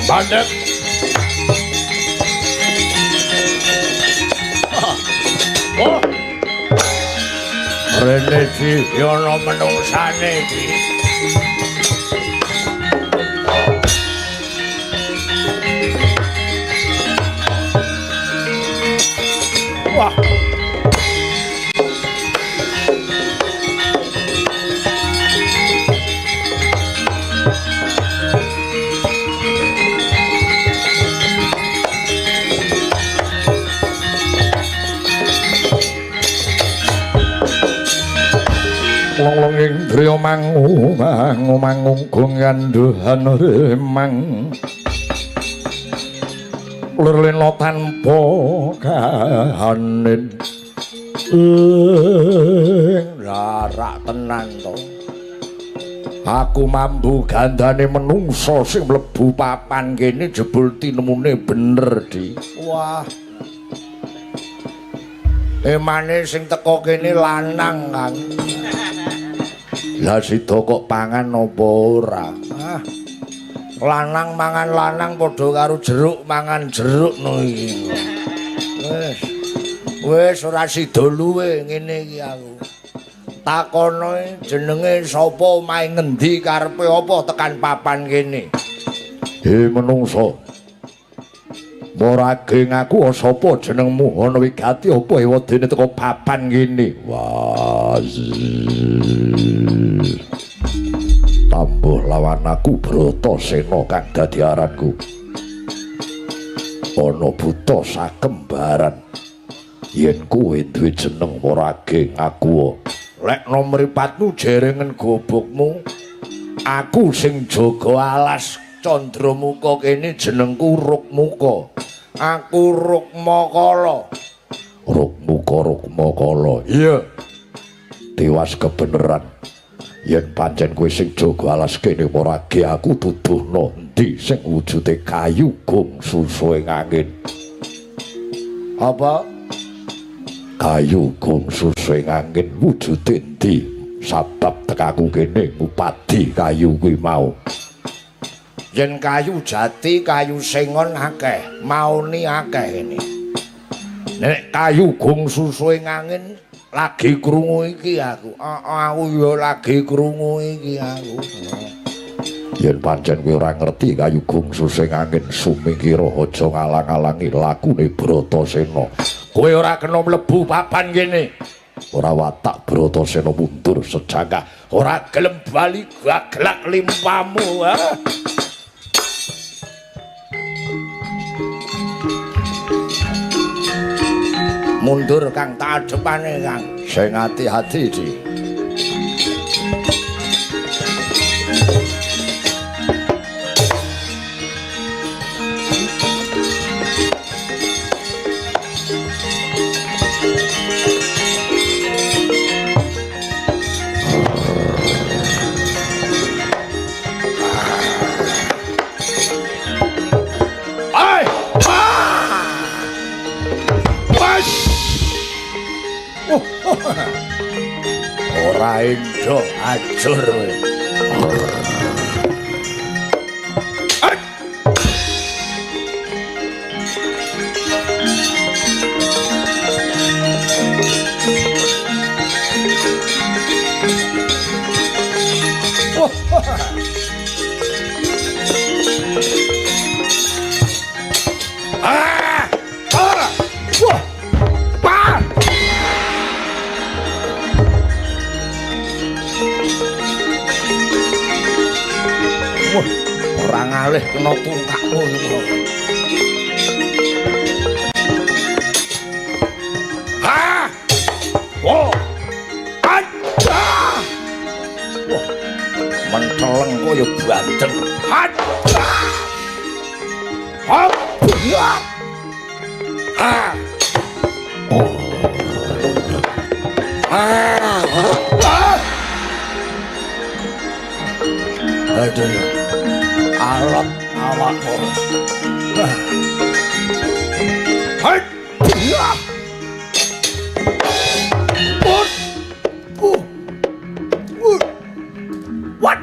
Bandek. Oh. Rene iki ana menungsane iki. Wah. Long-longing driya mangung ganduhan remang lirlena tanpa kahanin larak tenan to aku mambu gandane menungso sing mlebu papan kene jebul tinemune bener di wah emane sing teko kene lanang kan lah sida kok pangan apa ora? Ah. Lanang mangan lanang padha karo jeruk mangan jeruk no iki. Wis ora sida luwe ngene iki aku. Takono jenenge sapa omahe ngendi karepe apa tekan papan kene. He menungso. Morage ngaku sapa jenengmu ana wigati apa ewadene teko papan kene. Wah. Tambuh lawan aku Bratasena kang dadi aranku. Ana buta sakembaran. Yen kuwe duwe jeneng Morage ngaku. Lek nomripatmu jerengen gobokmu. Aku sing jaga alas Candramuka kene jenengku Rukmuka. Aku Rukmakala. Rukmakala. Iya. Tiwas kebeneran. Yen pancen kowe sing jaga alas kene Morage aku tuduhno endi sing wujude kayu gong susuing angin. Apa? Kayu gong susuing angin wujude endi? Sabab tekaku kene ngupadi kayu kuwi mau. Yen kayu jati, kayu sengon akeh, mauni akeh ini. Nek kayu gong susuing angin lagi krungu iki aku. Aku ya lagi krungu iki aku. Yen pancen kowe ora ngerti kayu gong susuing angin sumingkira aja ngalang-alangi lakune Bratasena. Kowe ora kena mlebu papan kene. Ora watak Bratasena mundur sejangkah. Ora gelem bali gaglak limpamu. Mundur kang tak adepane kang sing ati-ati iki. Ora endo ajur kowe. Ora ngalih kena tungkakmu iki. Ha! Wo! Aja! Wah, menteleng kaya bandeng. Aja! Hop! Ah! Oh. Ah! Aduh. Alat awakmu. Hai. What?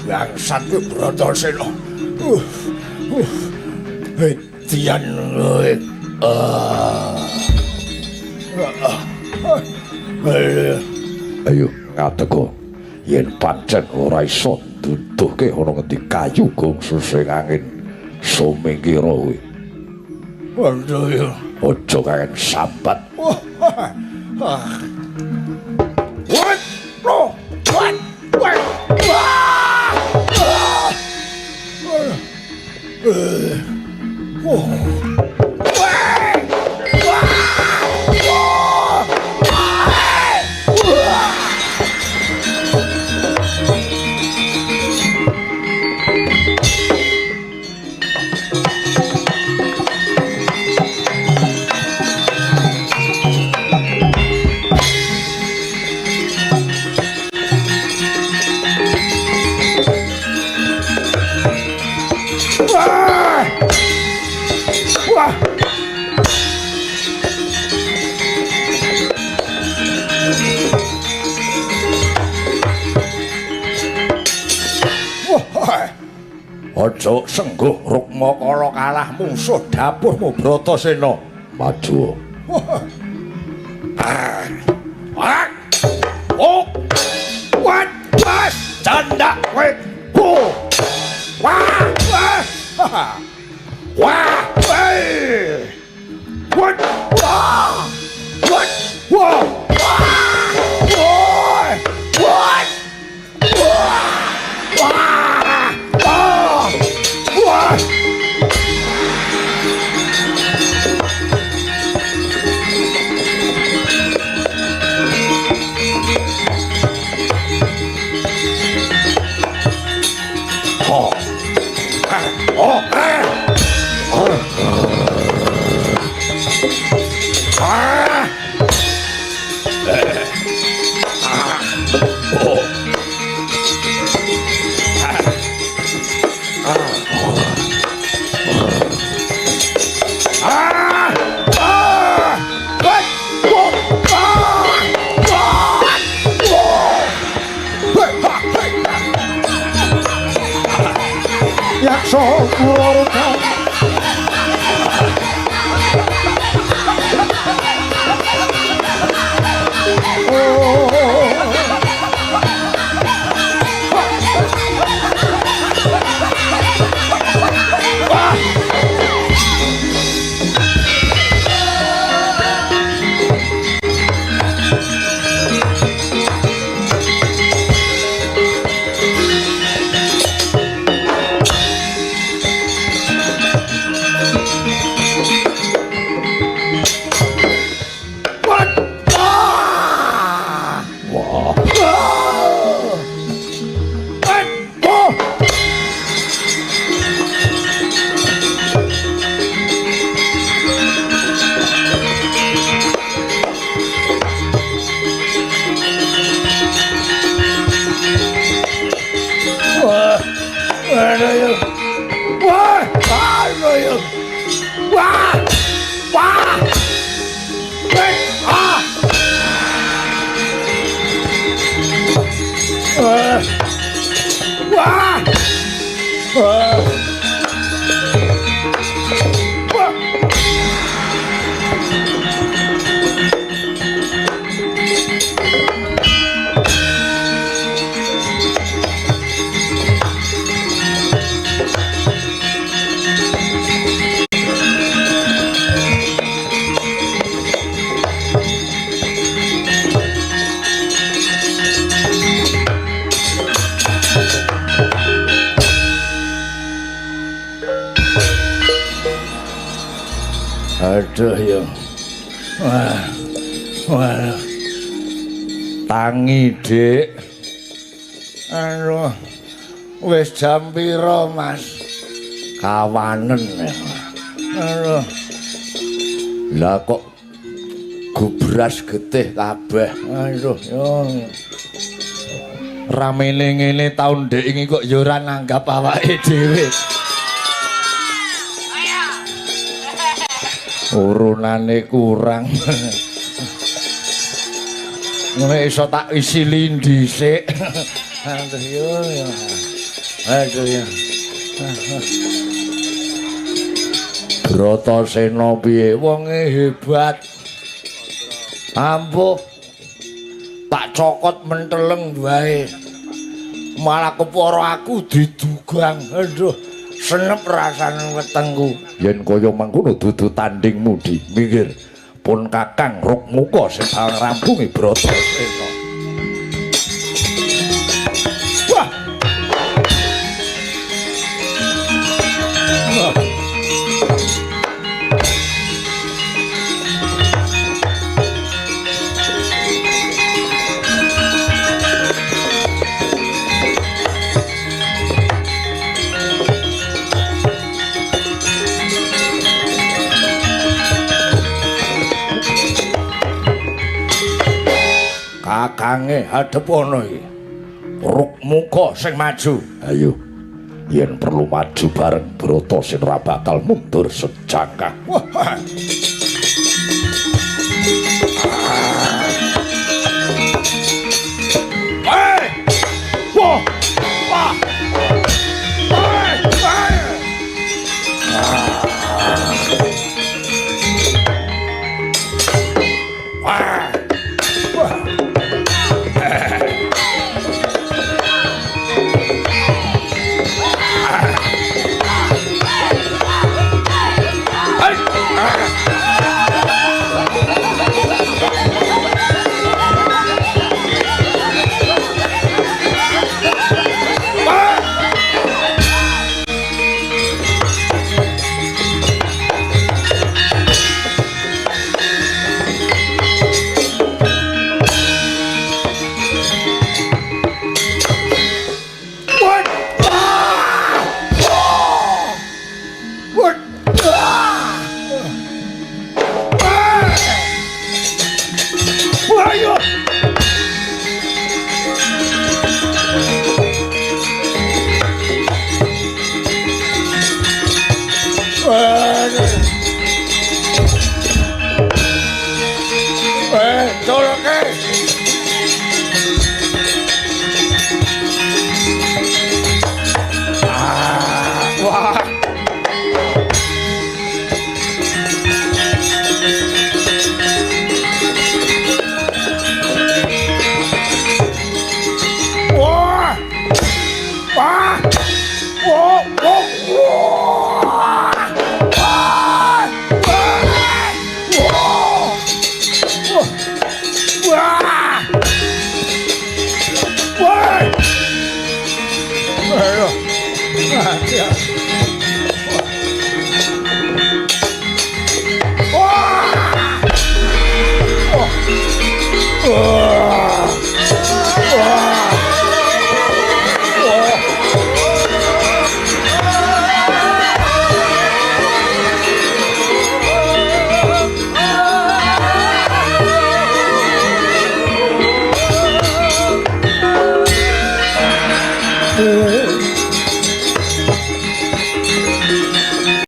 Bangsat kuwi Bratasena. Tian ayo ngateko yen pancen ora iso nduduhke ana ngendi kayu gongsu sing angin sumingkira kuwi. Waduh ya, aja kaen sambat. What? No. What? Aja sengguh Rukmakala kalah musuh dapurmu Bratasena. Maju. Canda kowe. Yaksa Purworejo. Aduh ya. Wah. Tangi, Dik. Aduh. Wis jam pira, Mas? Kawanen. Aduh. Lah kok gubras getih kabeh. Aduh ya. Ramene ngene taun Dik iki kok ya ora nanggap awake dhewe. Urunane kurang. Nek iso tak isi lindi sik. Aduh yo ya. Aduh ya. Bratasena piye wonge hebat. Ampuh. Tak cokot menteleng wae. Malah kepara aku didugang. Aduh, senep rasane wetengku. Yen kaya mangkono dudu tandingmu di minggir. Pun Kakang Rukmuka sing rampungi Bratasena. Wah. Kakange hadep ana iki. Rukmuka sing maju. Ayo. Yen perlu maju bareng Bratasena bakal mundur sejangkah. Wah.